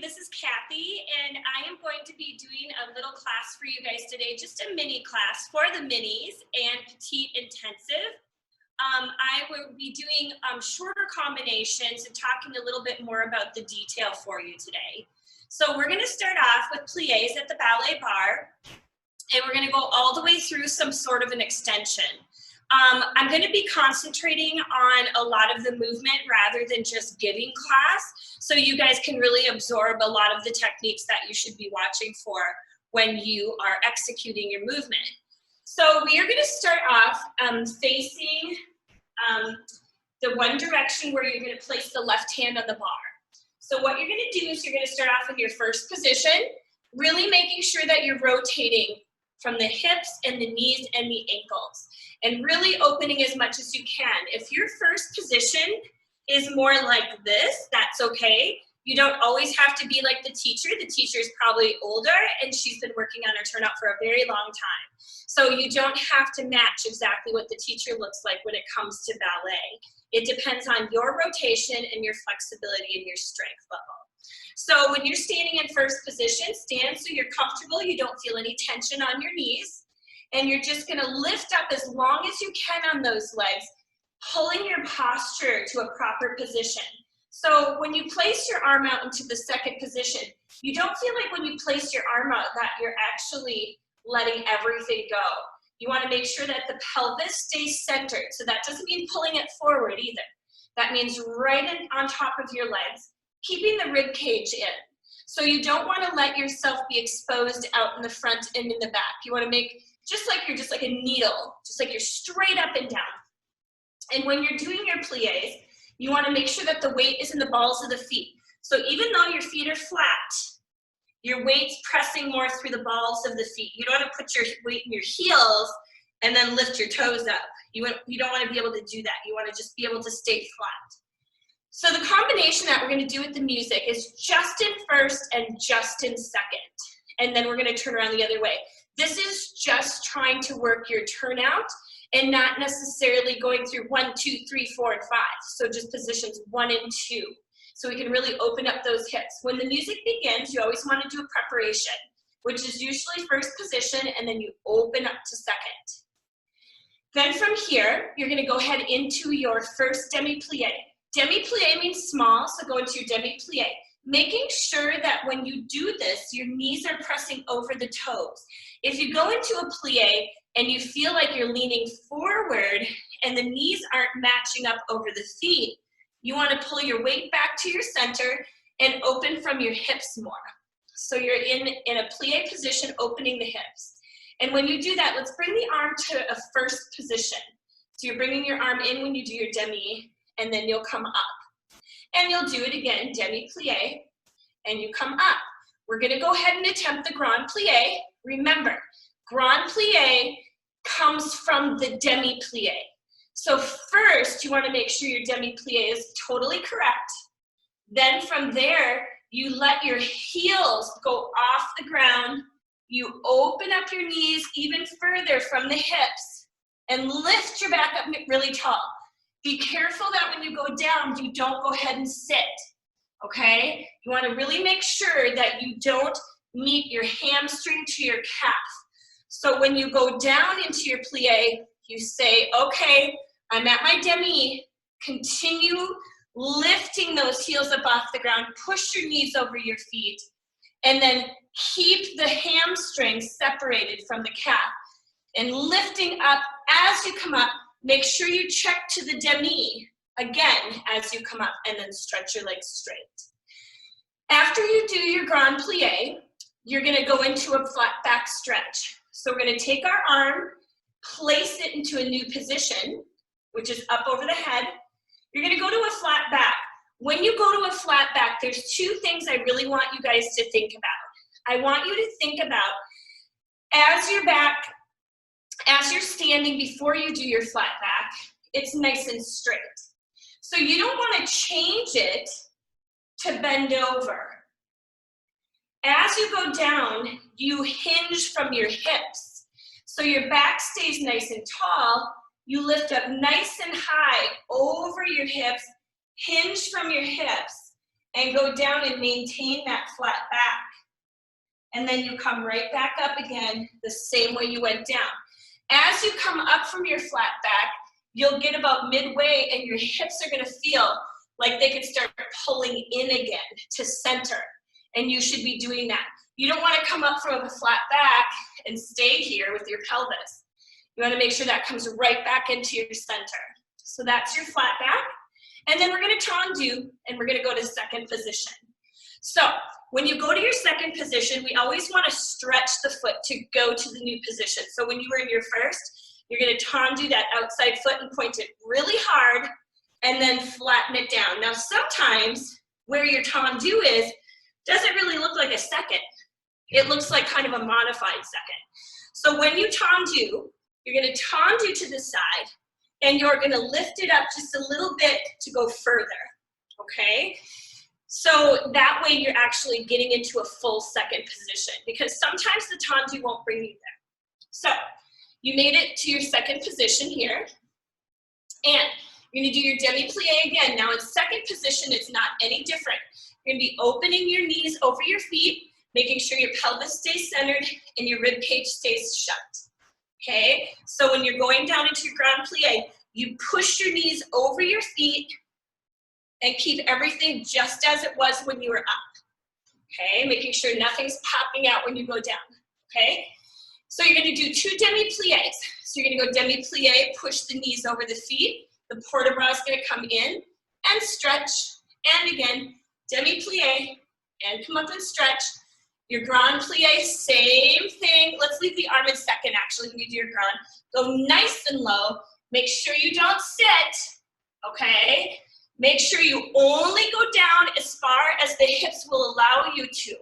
this is Kathy, and I am going to be doing a little class for you guys today, just a mini class for the minis and petite intensive. I will be doing shorter combinations and talking a little bit more about the detail for you today. So we're going to start off with plies at the ballet bar, and we're going to go all the way through some sort of an extension. I'm going to be concentrating on a lot of the movement rather than just giving class, so you guys can really absorb a lot of the techniques that you should be watching for when you are executing your movement. So we are going to start off facing the one direction where you're going to place the left hand on the bar. So what you're going to do is you're going to start off in your first position, really making sure that you're rotating from the hips and the knees and the ankles, and really opening as much as you can. If your first position is more like this, that's okay. You don't always have to be like the teacher. The teacher is probably older and she's been working on her turnout for a very long time. So you don't have to match exactly what the teacher looks like when it comes to ballet. It depends on your rotation and your flexibility and your strength level. So when you're standing in first position, stand so you're comfortable, you don't feel any tension on your knees, and you're just gonna lift up as long as you can on those legs, pulling your posture to a proper position. So when you place your arm out into the second position, you don't feel like when you place your arm out that you're actually letting everything go. You wanna make sure that the pelvis stays centered. So that doesn't mean pulling it forward either. That means right on top of your legs, keeping the rib cage in. So you don't wanna let yourself be exposed out in the front and in the back. You wanna make, just like you're just like a needle, just like you're straight up and down. And when you're doing your plies, you wanna make sure that the weight is in the balls of the feet. So even though your feet are flat, your weight's pressing more through the balls of the feet. You don't wanna put your weight in your heels and then lift your toes up. You don't wanna be able to do that. You wanna just be able to stay flat. So the combination that we're gonna do with the music is just in first and just in second. And then we're gonna turn around the other way. This is just trying to work your turnout and not necessarily going through 1, 2, 3, 4, and 5. So just positions 1 and 2. So we can really open up those hips. When the music begins, you always wanna do a preparation, which is usually first position, and then you open up to second. Then from here, you're gonna go ahead into your first demi-plie. Demi-plie means small, so go into your demi-plie. Making sure that when you do this, your knees are pressing over the toes. If you go into a plie and you feel like you're leaning forward and the knees aren't matching up over the feet, you want to pull your weight back to your center and open from your hips more. So you're in a plie position, opening the hips. And when you do that, let's bring the arm to a first position. So you're bringing your arm in when you do your demi, and then you'll come up. And you'll do it again, demi-plie, and you come up. We're gonna go ahead and attempt the grand plie. Remember, grand plie comes from the demi-plie. So first, you wanna make sure your demi-plie is totally correct. Then from there, you let your heels go off the ground. You open up your knees even further from the hips and lift your back up really tall. Be careful that when you go down, you don't go ahead and sit, okay? You wanna really make sure that you don't meet your hamstring to your calf. So when you go down into your plie, you say, okay, I'm at my demi. Continue lifting those heels up off the ground, push your knees over your feet, and then keep the hamstrings separated from the calf. And lifting up as you come up, make sure you check to the demi again as you come up, and then stretch your legs straight. After you do your grand plie, you're gonna go into a flat back stretch. So we're gonna take our arm, place it into a new position, which is up over the head. You're gonna go to a flat back. When you go to a flat back, there's 2 things I really want you guys to think about. I want you to think about as you're standing before you do your flat back, it's nice and straight. So you don't want to change it to bend over. As you go down, you hinge from your hips. So your back stays nice and tall. You lift up nice and high over your hips, hinge from your hips, and go down and maintain that flat back. And then you come right back up again, the same way you went down. As you come up from your flat back, you'll get about midway and your hips are gonna feel like they could start pulling in again to center. And you should be doing that. You don't wanna come up from a flat back and stay here with your pelvis. You wanna make sure that comes right back into your center. So that's your flat back. And then we're gonna tendu and we're gonna go to second position. So when you go to your second position, we always wanna stretch the foot to go to the new position. So when you were in your first, you're gonna tendu that outside foot and point it really hard and then flatten it down. Now sometimes where your tendu is, doesn't really look like a second. It looks like kind of a modified second. So when you tendu, you're gonna tendu to the side and you're gonna lift it up just a little bit to go further, okay? So that way you're actually getting into a full second position because sometimes the tendu won't bring you there. So you made it to your second position here and you're gonna do your demi-plie again. Now in second position, it's not any different. You're gonna be opening your knees over your feet, making sure your pelvis stays centered and your rib cage stays shut. Okay, so when you're going down into your grand plie, you push your knees over your feet and keep everything just as it was when you were up. Okay, making sure nothing's popping out when you go down. Okay, so you're gonna do 2 demi-plies. So you're gonna go demi-plie, push the knees over the feet. The port-de-bras is gonna come in and stretch, and again, demi-plie, and come up and stretch. Your grand plie, same thing. Let's leave the arm in second, actually, when you do your grand. Go nice and low. Make sure you don't sit, okay? Make sure you only go down as far as the hips will allow you to,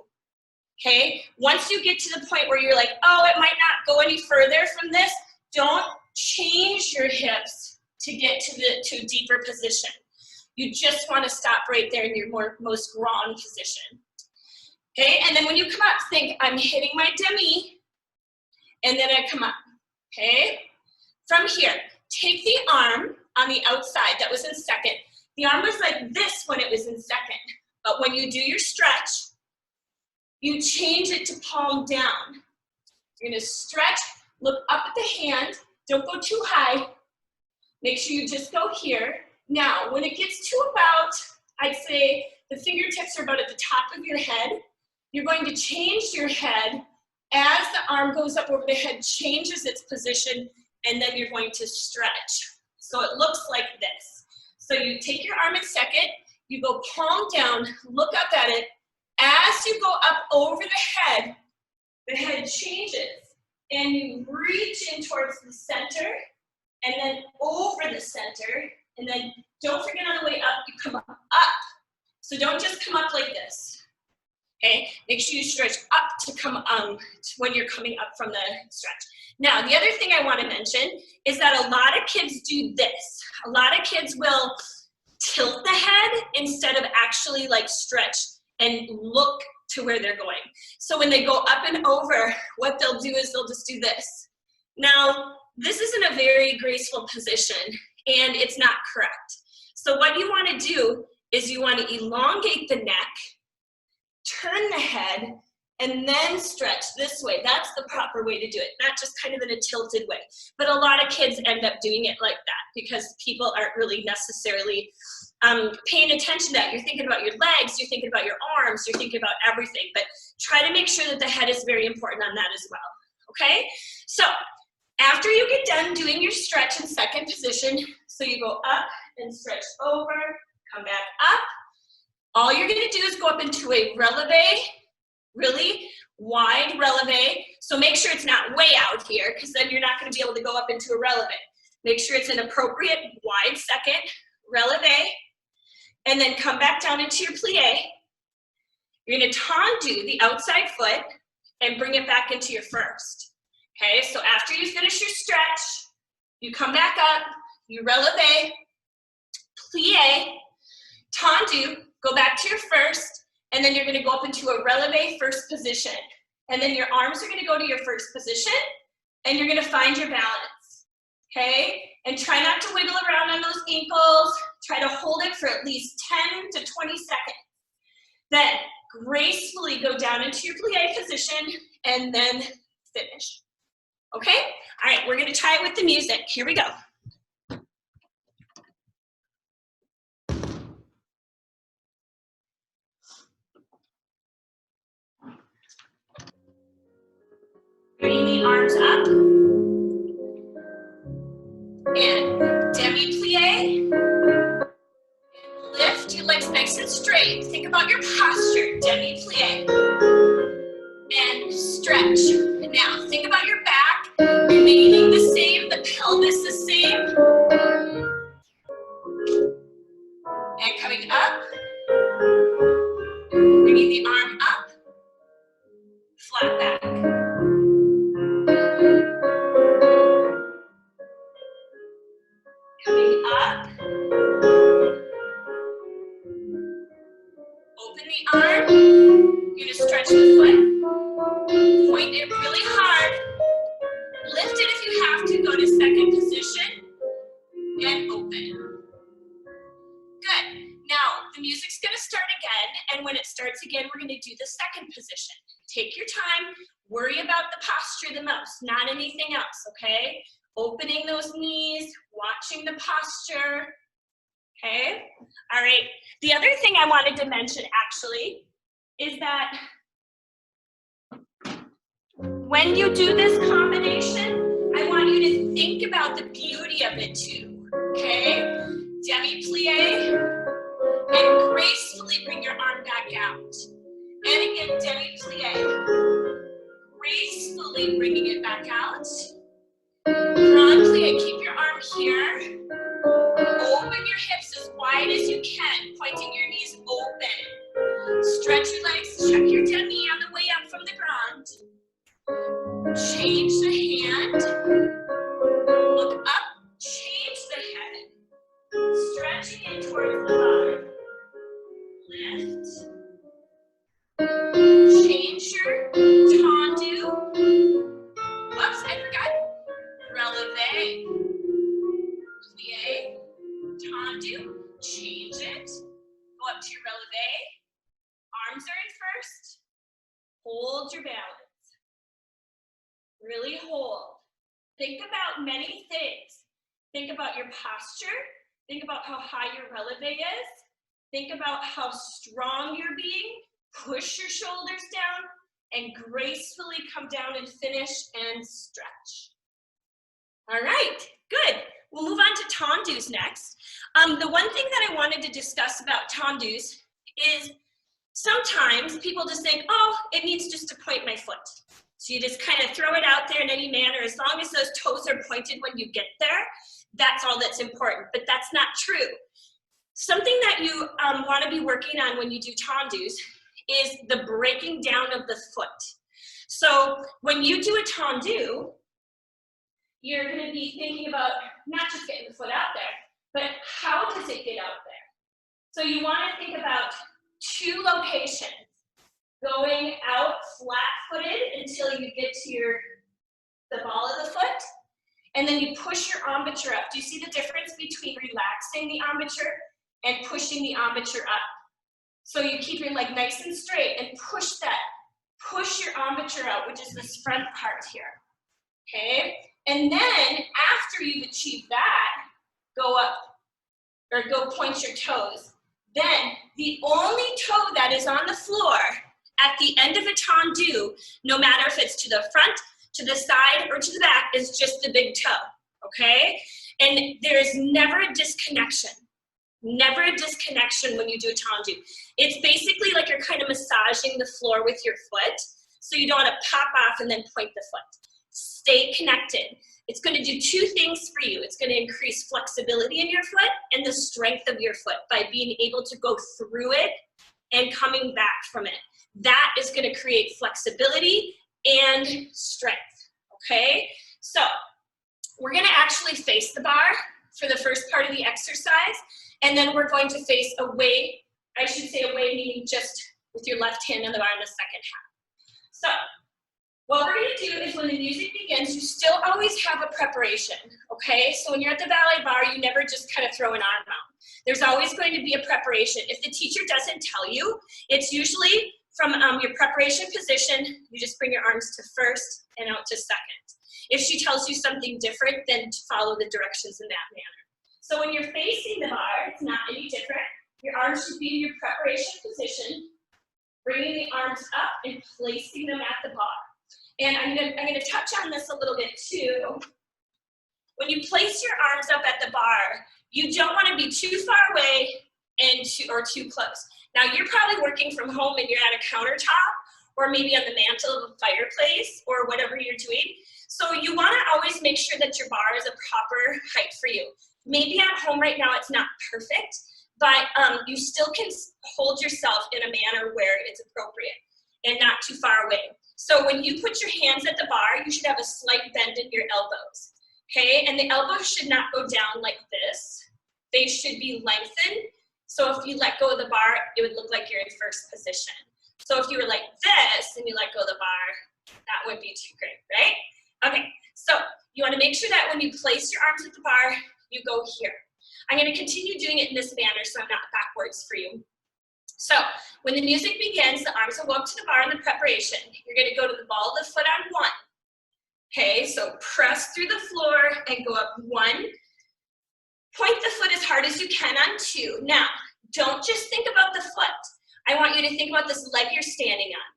okay? Once you get to the point where you're like, oh, it might not go any further from this, don't change your hips to get to a deeper position. You just want to stop right there in your most grand position. Okay, and then when you come up, think, I'm hitting my demi, and then I come up, okay? From here, take the arm on the outside that was in second. The arm was like this when it was in second, but when you do your stretch, you change it to palm down. You're gonna stretch, look up at the hand, don't go too high. Make sure you just go here. Now, when it gets to about, I'd say the fingertips are about at the top of your head, you're going to change your head as the arm goes up over the head, changes its position, and then you're going to stretch. So it looks like this. So you take your arm in second, you go palm down, look up at it. As you go up over the head changes, and you reach in towards the center, and then over the center, and then don't forget on the way up, you come up. So don't just come up like this. Okay, make sure you stretch up to come when you're coming up from the stretch. Now, the other thing I want to mention is that a lot of kids do this. A lot of kids will tilt the head instead of actually like stretch and look to where they're going. So when they go up and over, what they'll do is they'll just do this. Now, this isn't a very graceful position and it's not correct. So what you want to do is you want to elongate the neck, turn the head, and then stretch this way. That's the proper way to do it, not just kind of in a tilted way. But a lot of kids end up doing it like that because people aren't really necessarily paying attention to that. You're thinking about your legs, you're thinking about your arms, you're thinking about everything. But try to make sure that the head is very important on that as well, okay? So after you get done doing your stretch in second position, so you go up and stretch over, come back up. All you're gonna do is go up into a releve, really wide releve. So make sure it's not way out here because then you're not gonna be able to go up into a releve. Make sure it's an appropriate wide second releve, and then come back down into your plie. You're gonna tendu the outside foot and bring it back into your first. Okay, so after you finish your stretch, you come back up, you releve, plie, tendu, go back to your first, and then you're gonna go up into a releve first position. And then your arms are gonna go to your first position, and you're gonna find your balance, okay? And try not to wiggle around on those ankles. Try to hold it for at least 10 to 20 seconds. Then gracefully go down into your plie position and then finish. Okay? All right, we're gonna try it with the music. Here we go. Bringing the arms up. And demi-plie. Lift your legs nice and straight. Think about your posture. Demi-plie. And stretch. Now, think about your back. Remaining the same, the pelvis the same. And coming up. Bringing the arm up. Flat back. Coming up. Open the arm. You're gonna stretch the foot. Point it really hard. Lift it if you have to. Go to second position. And open. Good. Now, the music's gonna start again. And when it starts again, we're gonna do the second position. Take your time. Worry about the posture the most, not anything else, okay? Opening those knees, watching the posture. Okay, all right. The other thing I wanted to mention actually is that when you do this combination, I want you to think about the beauty of it too, okay? Demi-plie, and gracefully bring your arm back out. And again, demi-plie, gracefully bringing it back out. Grand plie, keep your arm here. Open your hips as wide as you can, pointing your knees open. Stretch your legs, check your demi on the way up from the ground. Change the hand. Look up, change the head. Stretching in towards the bottom. Lift. Change your tendu. Whoops, I forgot. Releve. Plie. Tendu, change it, go up to your releve, arms are in first, hold your balance, really hold. Think about many things. Think about your posture, think about how high your releve is, think about how strong you're being, push your shoulders down, and gracefully come down and finish and stretch. All right, good. We'll move on to tendus next. The one thing that I wanted to discuss about tendus is sometimes people just think, oh, it needs just to point my foot. So you just kind of throw it out there in any manner. As long as those toes are pointed when you get there, that's all that's important. But that's not true. Something that you want to be working on when you do tendus is the breaking down of the foot. So when you do a tendu, you're going to be thinking about not just getting the foot out there, but how does it get out there? So you want to think about two locations, going out flat-footed until you get to the ball of the foot, and then you push your embouchure up. Do you see the difference between relaxing the embouchure and pushing the embouchure up? So you keep your leg nice and straight and push your embouchure out, which is this front part here, okay? And then after you've achieved that, go up or go point your toes. Then the only toe that is on the floor at the end of a tendu, no matter if it's to the front, to the side, or to the back, is just the big toe, okay? And there's never a disconnection. Never a disconnection when you do a tendu. It's basically like you're kind of massaging the floor with your foot, so you don't want to pop off and then point the foot. Stay connected. It's going to do two things for you. It's going to increase flexibility in your foot and the strength of your foot by being able to go through it and coming back from it. That is going to create flexibility and strength, okay? So we're going to actually face the bar for the first part of the exercise, and then we're going to face away, I should say away meaning just with your left hand on the bar in the second half. So What we're gonna do is when the music begins, you still always have a preparation, okay? So when you're at the ballet bar, you never just kind of throw an arm out. There's always going to be a preparation. If the teacher doesn't tell you, it's usually from your preparation position, you just bring your arms to first and out to second. If she tells you something different, then follow the directions in that manner. So when you're facing the bar, it's not any different. Your arms should be in your preparation position, bringing the arms up and placing them at the bar. And I'm gonna touch on this a little bit too. When you place your arms up at the bar, you don't want to be too far away or too close. Now you're probably working from home and you're at a countertop or maybe on the mantle of a fireplace or whatever you're doing. So you want to always make sure that your bar is a proper height for you. Maybe at home right now it's not perfect, but you still can hold yourself in a manner where it's appropriate and not too far away. So when you put your hands at the bar, you should have a slight bend in your elbows, okay? And the elbows should not go down like this. They should be lengthened. So if you let go of the bar, it would look like you're in first position. So if you were like this and you let go of the bar, that would be too great, right? Okay, so you wanna make sure that when you place your arms at the bar, you go here. I'm gonna continue doing it in this manner so I'm not backwards for you. So when the music begins, the arms will go up to the bar in the preparation. You're gonna go to the ball of the foot on 1. Okay, so press through the floor and go up 1. Point the foot as hard as you can on 2. Now, don't just think about the foot. I want you to think about this leg you're standing on.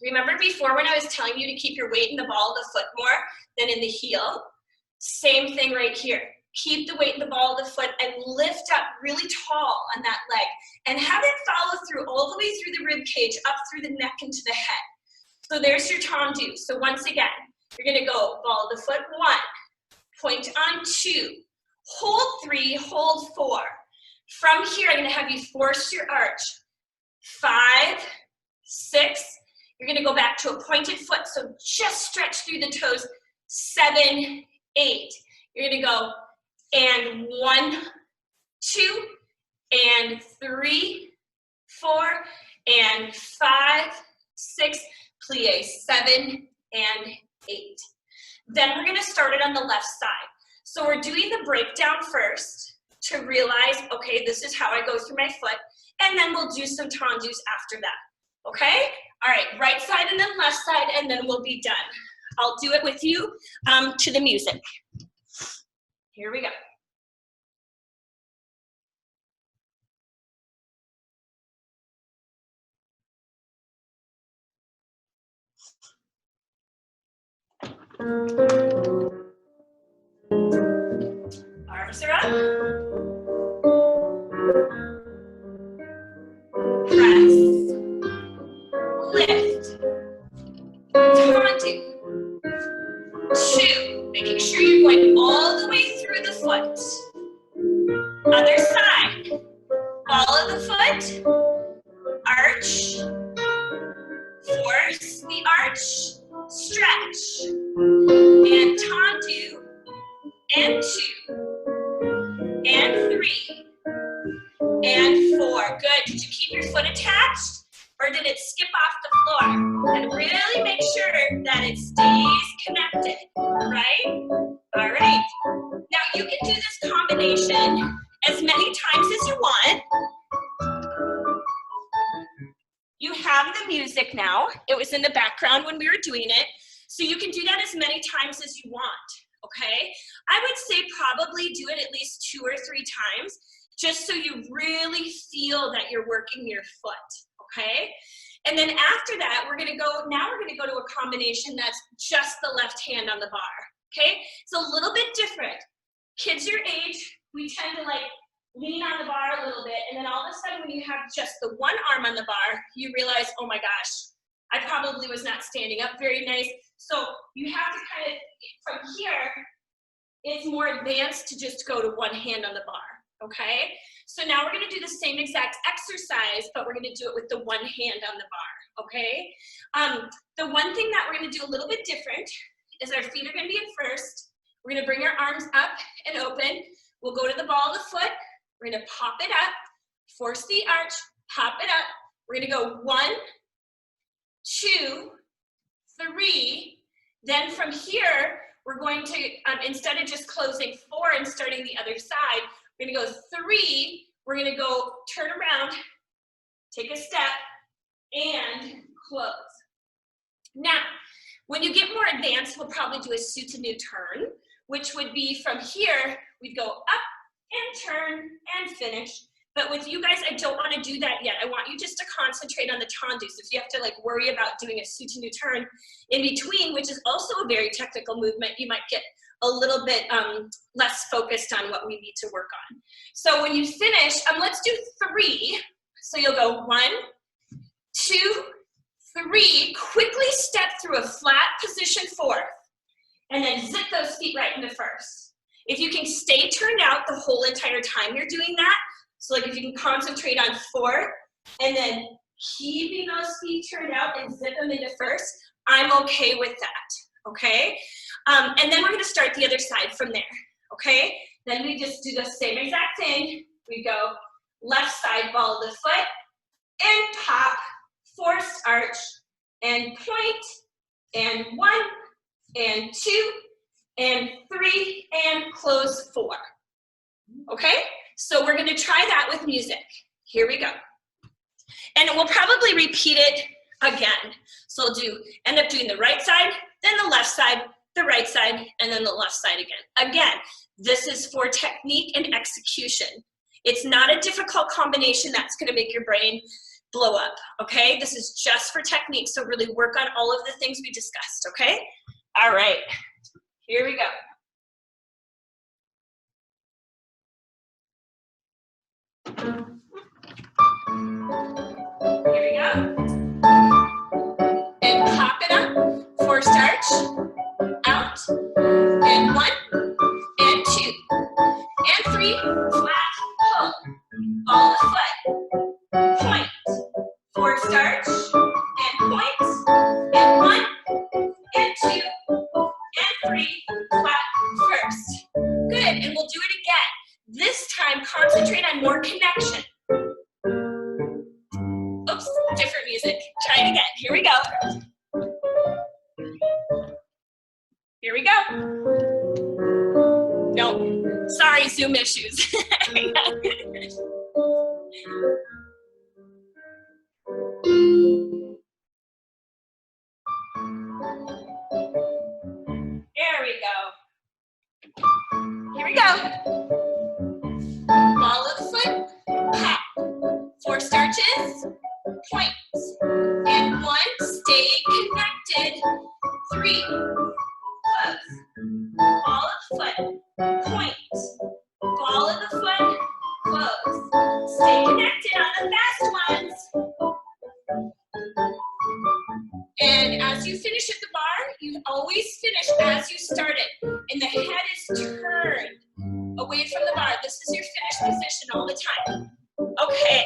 Remember before when I was telling you to keep your weight in the ball of the foot more than in the heel? Same thing right here. Keep the weight in the ball of the foot and lift up really tall on that leg and have it follow through all the way through the rib cage, up through the neck into the head. So there's your tendu. So once again, you're gonna go ball of the foot 1, point on 2, hold 3, hold 4. From here, I'm gonna have you force your arch. 5, 6, you're gonna go back to a pointed foot, so just stretch through the toes. 7, 8, you're gonna go and 1, 2, and 3, 4, and 5, 6, plie, 7, and 8. Then we're gonna start it on the left side. So we're doing the breakdown first to realize, okay, this is how I go through my foot, and then we'll do some tendus after that, okay? All right, right side and then left side, and then we'll be done. I'll do it with you to the music. Here we go. Arms are up. Press. Lift. Tendu. 2. Making sure you're going all the way through the foot. Other side. Ball of the foot. Arch. Force the arch. Stretch. And tendu. And 2. And 3. And 4. Good. Did you keep your foot attached? Or did it skip off the floor? And really make sure that it stays connected, right? All right. Now you can do this combination as many times as you want. You have the music now. It was in the background when we were doing it. So you can do that as many times as you want, okay? I would say probably do it at least 2 or 3 times, just so you really feel that you're working your foot, okay? And then after that, we're gonna go to a combination that's just the left hand on the bar, okay? It's a little bit different. Kids your age, we tend to like lean on the bar a little bit, and then all of a sudden when you have just the one arm on the bar, you realize, oh my gosh, I probably was not standing up very nice. So you have to kind of, from here, it's more advanced to just go to one hand on the bar, okay? So now we're gonna do the same exact exercise, but we're gonna do it with the one hand on the bar, okay? The one thing that we're gonna do a little bit different is our feet are gonna be at first. We're gonna bring our arms up and open. We'll go to the ball of the foot. We're gonna pop it up, force the arch, pop it up. We're gonna go 1, 2, 3, 3. Then from here, we're going to, instead of just closing 4 and starting the other side, we're gonna go 3, we're gonna go turn around, take a step, and close. Now, when you get more advanced, we'll probably do a suit a new turn, which would be from here, we'd go up and turn and finish. But with you guys, I don't want to do that yet. I want you just to concentrate on the tendus. If you have to like worry about doing a suit a new turn in between, which is also a very technical movement, you might get a little bit less focused on what we need to work on. So when you finish, let's do 3. So you'll go 1, 2, 3, quickly step through a flat position 4, and then zip those feet right into first. If you can stay turned out the whole entire time you're doing that, so like if you can concentrate on 4, and then keeping those feet turned out and zip them into first, I'm okay with that, okay? And then we're gonna start the other side from there, okay? Then we just do the same exact thing. We go left side ball of the foot, and pop, forced arch, and point, and 1, and 2, and 3, and close 4. Okay? So we're gonna try that with music. Here we go. And we'll probably repeat it again. So we'll end up doing the right side, then the left side, the right side, and then the left side again. Again, this is for technique and execution. It's not a difficult combination that's gonna make your brain blow up, okay? This is just for technique, so really work on all of the things we discussed, okay? All right, here we go. Here we go. And pop it up, forced arch, out, and 1, and 2, and 3, flat, pull, ball of foot, point, forced arch, and point, and 1, and 2, and 3, flat, first. Good, and we'll do it again. This time, concentrate on more connection. Oops, different music. Try it again. Here we go. Here we go. No, sorry, Zoom issues. There we go. Here we go. Ball of the foot, pop, forced arches, points, and 1, stay connected, 3, close, ball of the foot, point, ball of the foot, close, stay connected on the fast ones. And as you finish at the bar, you always finish as you started, and the head is turned away from the bar. This is your finish position all the time. Okay.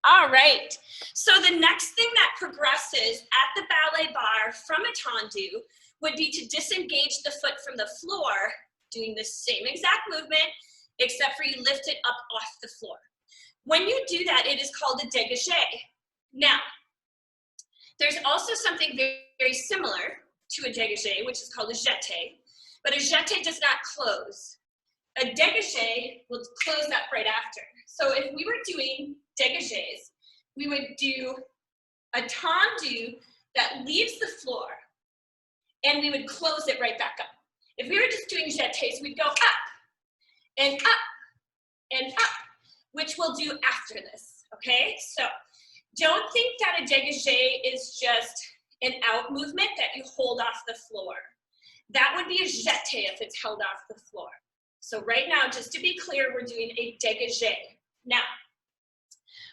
All right, so the next thing that progresses at the ballet bar from a tendu would be to disengage the foot from the floor, doing the same exact movement, except for you lift it up off the floor. When you do that, it is called a dégagé. Now, there's also something very, very similar to a dégagé, which is called a jeté, but a jeté does not close. A dégagé will close up right after. So if we were doing dégagés, we would do a tendu that leaves the floor, and we would close it right back up. If we were just doing jetés, we'd go up, and up, and up, which we'll do after this, okay? So don't think that a dégagé is just an out movement that you hold off the floor. That would be a jeté if it's held off the floor. So right now, just to be clear, we're doing a dégagé. Now,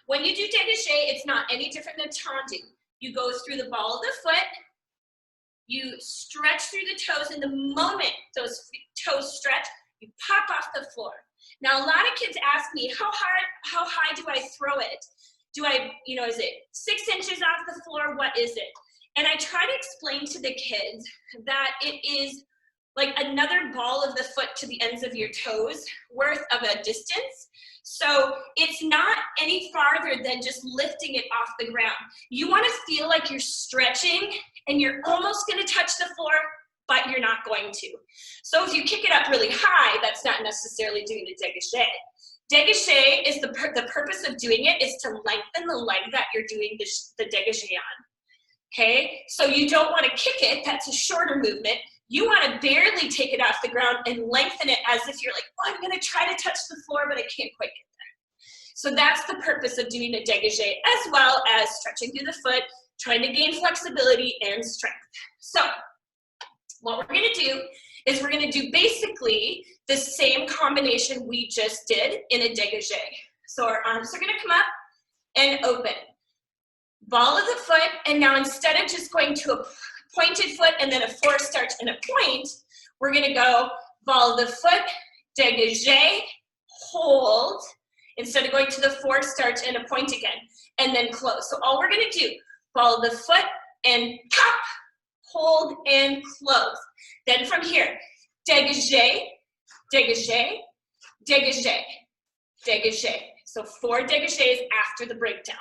when you do dégagé, it's not any different than tendu. You go through the ball of the foot, you stretch through the toes, and the moment those toes stretch, you pop off the floor. Now, a lot of kids ask me, how high do I throw it? Do I, is it 6 inches off the floor? What is it? And I try to explain to the kids that it is like another ball of the foot to the ends of your toes worth of a distance. So it's not any farther than just lifting it off the ground. You want to feel like you're stretching and you're almost going to touch the floor, but you're not going to. So if you kick it up really high, that's not necessarily doing a dégagé. Dégagé is the purpose of doing it is to lengthen the leg that you're doing the dégagé on. Okay, so you don't want to kick it, that's a shorter movement. You want to barely take it off the ground and lengthen it as if you're like, oh, I'm going to try to touch the floor, but I can't quite get there. So that's the purpose of doing a dégagé, as well as stretching through the foot, trying to gain flexibility and strength. So what we're going to do is we're going to do basically the same combination we just did in a dégagé. So our arms are going to come up and open. Ball of the foot, and now instead of just going to a pointed foot and then a forced arch and a point, we're going to go ball of the foot, dégagé, hold, instead of going to the forced arch and a point again, and then close. So all we're going to do, ball of the foot and pop, hold, and close. Then from here, dégagé, dégagé, dégagé, dégagé. So 4 dégagés after the breakdown.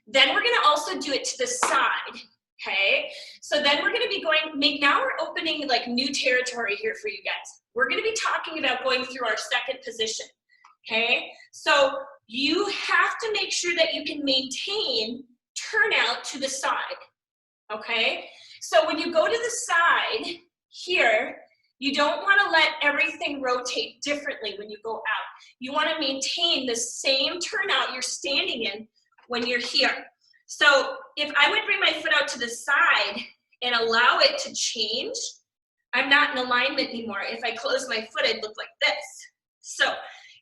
Then we're going to also do it to the side, okay? So then we're going to be going, now we're opening like new territory here for you guys. We're going to be talking about going through our second position, okay? So you have to make sure that you can maintain turnout to the side, okay? So when you go to the side here, you don't want to let everything rotate differently when you go out. You want to maintain the same turnout you're standing in when you're here. So if I would bring my foot out to the side and allow it to change, I'm not in alignment anymore. If I close my foot, I'd look like this. So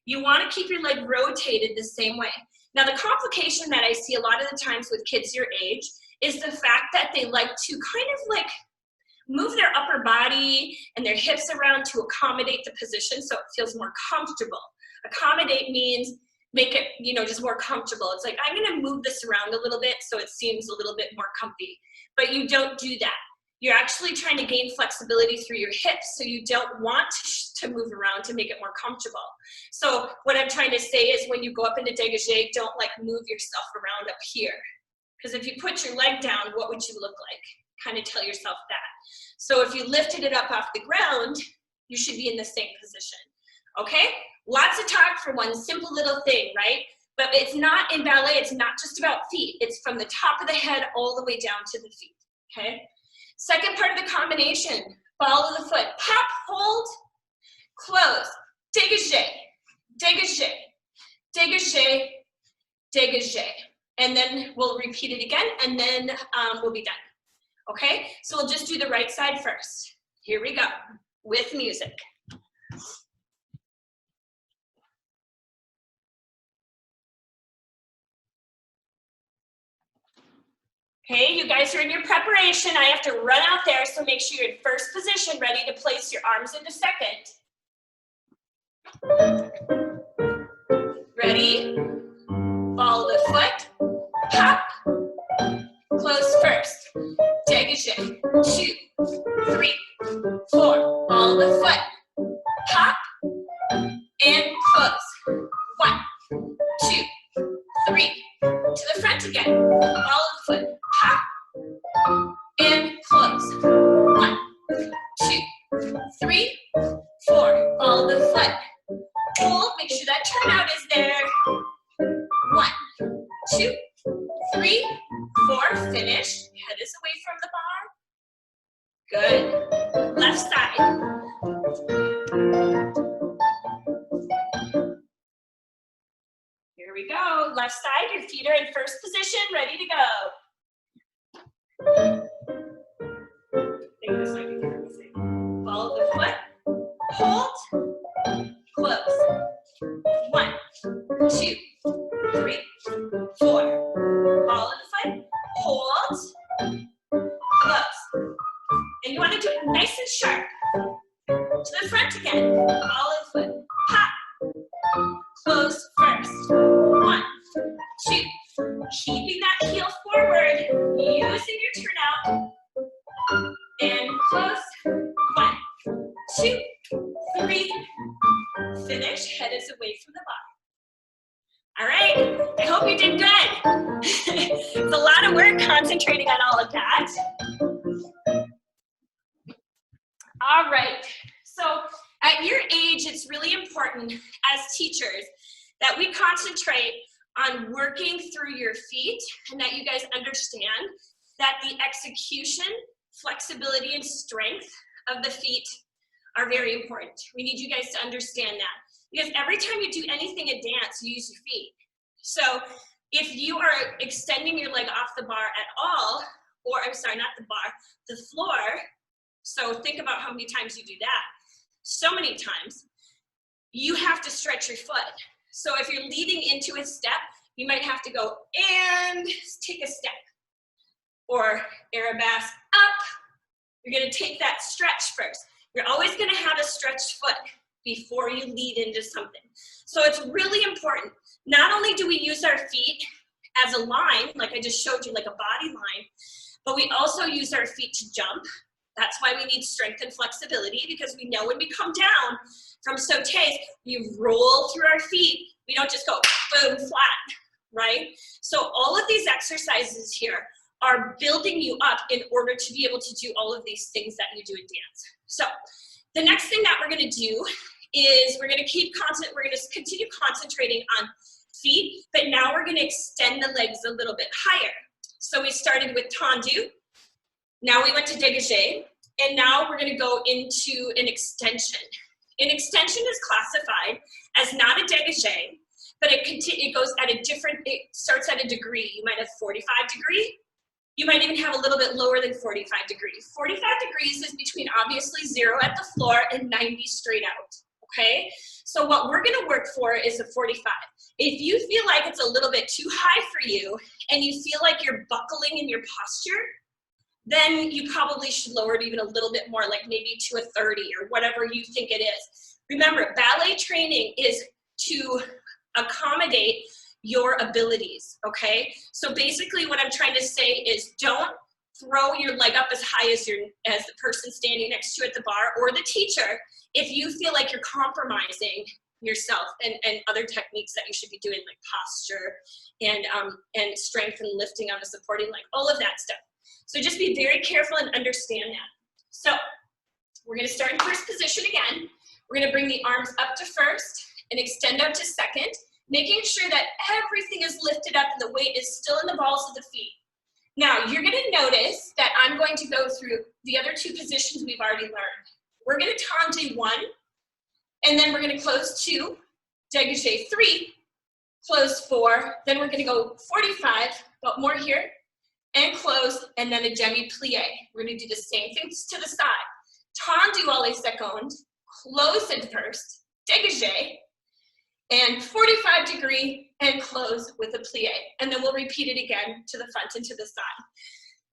you want to keep your leg rotated the same way. Now the complication that I see a lot of the times with kids your age is the fact that they like to kind of like move their upper body and their hips around to accommodate the position so it feels more comfortable. Accommodate means make it, you know, just more comfortable. It's like, I'm going to move this around a little bit so it seems a little bit more comfy. But you don't do that. You're actually trying to gain flexibility through your hips, so you don't want to move around to make it more comfortable. So what I'm trying to say is when you go up into dégagé, don't like move yourself around up here. Because if you put your leg down, what would you look like? Kind of tell yourself that. So if you lifted it up off the ground, you should be in the same position. Okay? Lots of talk for one simple little thing, right? But it's not, in ballet, it's not just about feet. It's from the top of the head all the way down to the feet, okay? Second part of the combination, ball of the foot, pop, hold, close, dégagé, dégagé, dégagé, dégagé. And then we'll repeat it again, and then we'll be done, okay? So we'll just do the right side first. Here we go, with music. Okay, you guys are in your preparation. I have to run out there, so make sure you're in first position, ready to place your arms into second. Ready? Ball of the foot, pop, close first, dégagé, 2, 3, 4, ball of the foot, pop, and close, 1, 2, 3, to the front again, ball of the foot, pop, and close, 1, 2, 3, 4, ball of the foot, hold, make sure that turnout is there, 1, 2, 3, 4, finish, head is away from the bar, good, left side, here we go, left side, your feet are in first position, ready to go. I think this might be confusing. Ball of the foot, hold, close, 1, 2, 3, 4, ball of the foot, hold, close. And you want to do it nice and sharp. To the front again, ball of the foot, pop, close first, 1, 2, keeping that heel forward, using your turnout, and close, 1, All right, I hope you did good. It's a lot of work concentrating on all of that. All right, so at your age, it's really important as teachers that we concentrate on working through your feet and that you guys understand that the execution, flexibility, and strength of the feet are very important. We need you guys to understand that because every time you do anything in dance, you use your feet. So if you are extending your leg off the bar at all, or I'm sorry, not the bar, the floor, so think about how many times you do that. So many times, you have to stretch your foot. So if you're leading into a step, you might have to go and take a step. Or arabesque up. You're gonna take that stretch first. You're always gonna have a stretched foot before you lead into something. So it's really important. Not only do we use our feet as a line, like I just showed you, like a body line, but we also use our feet to jump. That's why we need strength and flexibility, because we know when we come down from sautés, we roll through our feet. We don't just go boom, flat, right? So all of these exercises here are building you up in order to be able to do all of these things that you do in dance. So the next thing that we're gonna do is we're gonna continue concentrating on feet, but now we're gonna extend the legs a little bit higher. So we started with tendu, now we went to dégagé, and now we're gonna go into an extension. An extension is classified as not a dégagé, but it goes at a different, it starts at a degree. You might have 45 degree, you might even have a little bit lower than 45 degrees. 45 degrees is between obviously 0 at the floor and 90 straight out, okay? So what we're gonna work for is a 45. If you feel like it's a little bit too high for you and you feel like you're buckling in your posture, then you probably should lower it even a little bit more, like maybe to a 30 or whatever you think it is. Remember, ballet training is to accommodate your abilities, okay? So basically what I'm trying to say is don't throw your leg up as high as the person standing next to you at the bar or the teacher if you feel like you're compromising yourself and other techniques that you should be doing, like posture and strength and lifting on a supporting leg, all of that stuff. So just be very careful and understand that. So we're gonna start in first position again. We're gonna bring the arms up to first and extend out to second, making sure that everything is lifted up and the weight is still in the balls of the feet. Now, you're gonna notice that I'm going to go through the other two positions we've already learned. We're gonna tendu 1, and then we're gonna close 2, dégagé 3, close 4, then we're gonna go 45, but more here, and close, and then a demi-plie. We're gonna do the same things to the side. Tendu à la seconde, close it first, dégagé, and 45 degree, and close with a plie. And then we'll repeat it again to the front and to the side.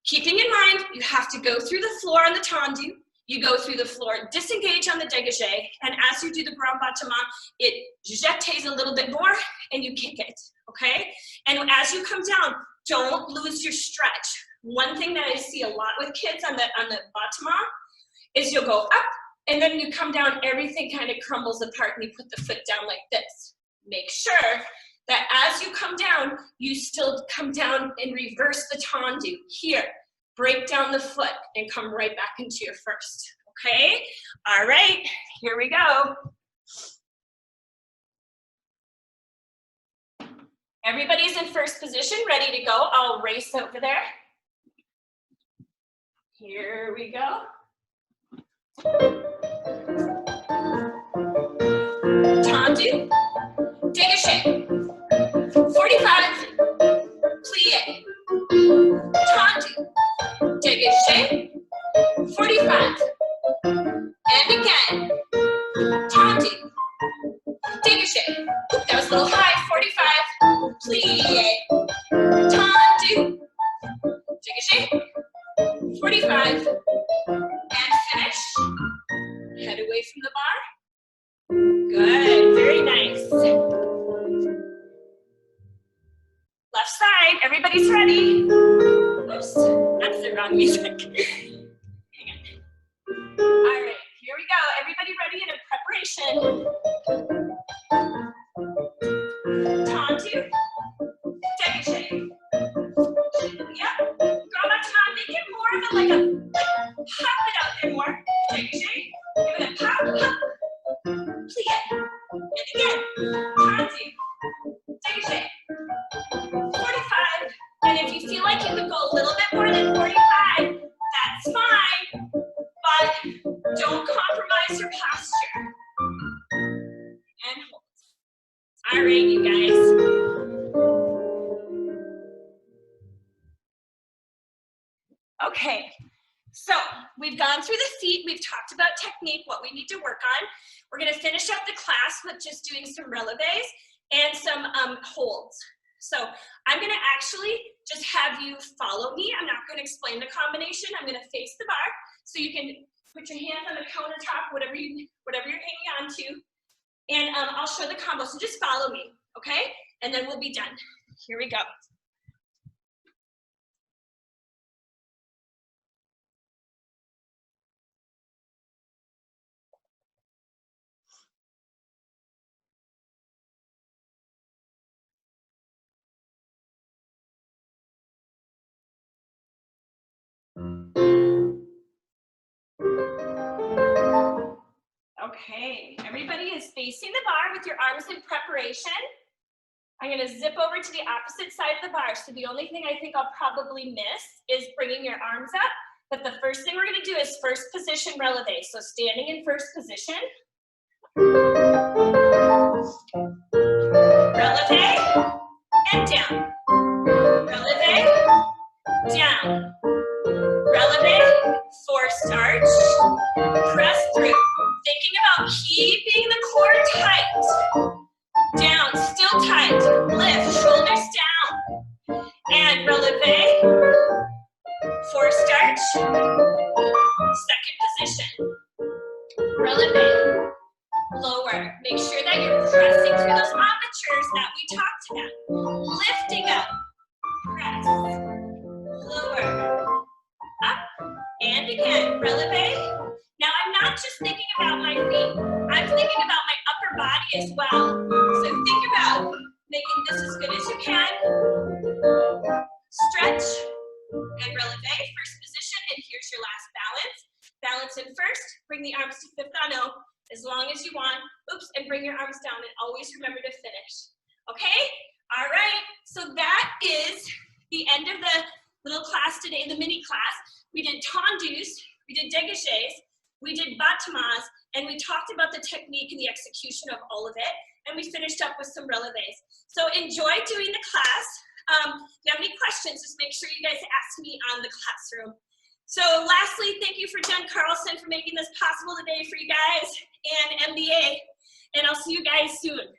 Keeping in mind, you have to go through the floor on the tendu, you go through the floor, disengage on the dégagé, and as you do the grand battement, it jetés a little bit more, and you kick it, okay? And as you come down, don't lose your stretch. One thing that I see a lot with kids on the battement is you'll go up, and then you come down, everything kind of crumbles apart, and you put the foot down like this. Make sure that as you come down, you still come down and reverse the tendu. Here, break down the foot and come right back into your first, okay? All right, here we go. Everybody's in first position, ready to go. I'll race over there. Here we go. Tendu, dégagé, 45, plie, tendu, dégagé, 45, and again, tendu, dégagé, that was a little high, 45, plie, tendu, dégagé, 45, and finish. Head away from the bar. Good, very nice. Left side, everybody's ready. Oops, that's the wrong music. Hang on. All right, here we go. Everybody ready in a preparation. onto, dégagé. Yep, grand battement, make it more of a, like a, pop it out there more, dégagé. Give it a pop, pop, plie. And again, onto, dégagé. 45, and if you feel like you could go a little bit more than 45, that's fine, but don't compromise your posture. And hold. All right, you guys. Okay, so we've gone through the feet, we've talked about technique, what we need to work on. We're gonna finish up the class with just doing some relevés and some holds. So I'm gonna actually just have you follow me. I'm not gonna explain the combination. I'm gonna face the bar so you can put your hands on the countertop, whatever you're hanging on to, and I'll show the combo. So just follow me, okay? And then we'll be done. Here we go. Okay, everybody is facing the bar with your arms in preparation. I'm gonna zip over to the opposite side of the bar. So the only thing I think I'll probably miss is bringing your arms up. But the first thing we're gonna do is first position releve. So standing in first position. Releve and down. Releve, down. Releve, forced arch, press through. Thinking about keeping the core tight. Down, still tight. Lift, shoulders down. And releve, forced arch, second position. Releve, lower. Make sure that you're pressing through those apertures that we talked about. Lifting up, press, lower, up, and again, releve. Now I'm not just thinking about my feet, I'm thinking about my upper body as well. So think about making this as good as you can. Stretch and releve, first position, and here's your last balance. Balance in first, bring the arms to fifth on O, as long as you want. Oops, and bring your arms down and always remember to finish. Okay? All right, so that is the end of the little class today, the mini class. We did tendus, we did dégagés, we did battements, and we talked about the technique and the execution of all of it, and we finished up with some relevés. So enjoy doing the class. If you have any questions, just make sure you guys ask me on the classroom. So lastly, thank you for Jen Carlson for making this possible today for you guys, and MBA, and I'll see you guys soon.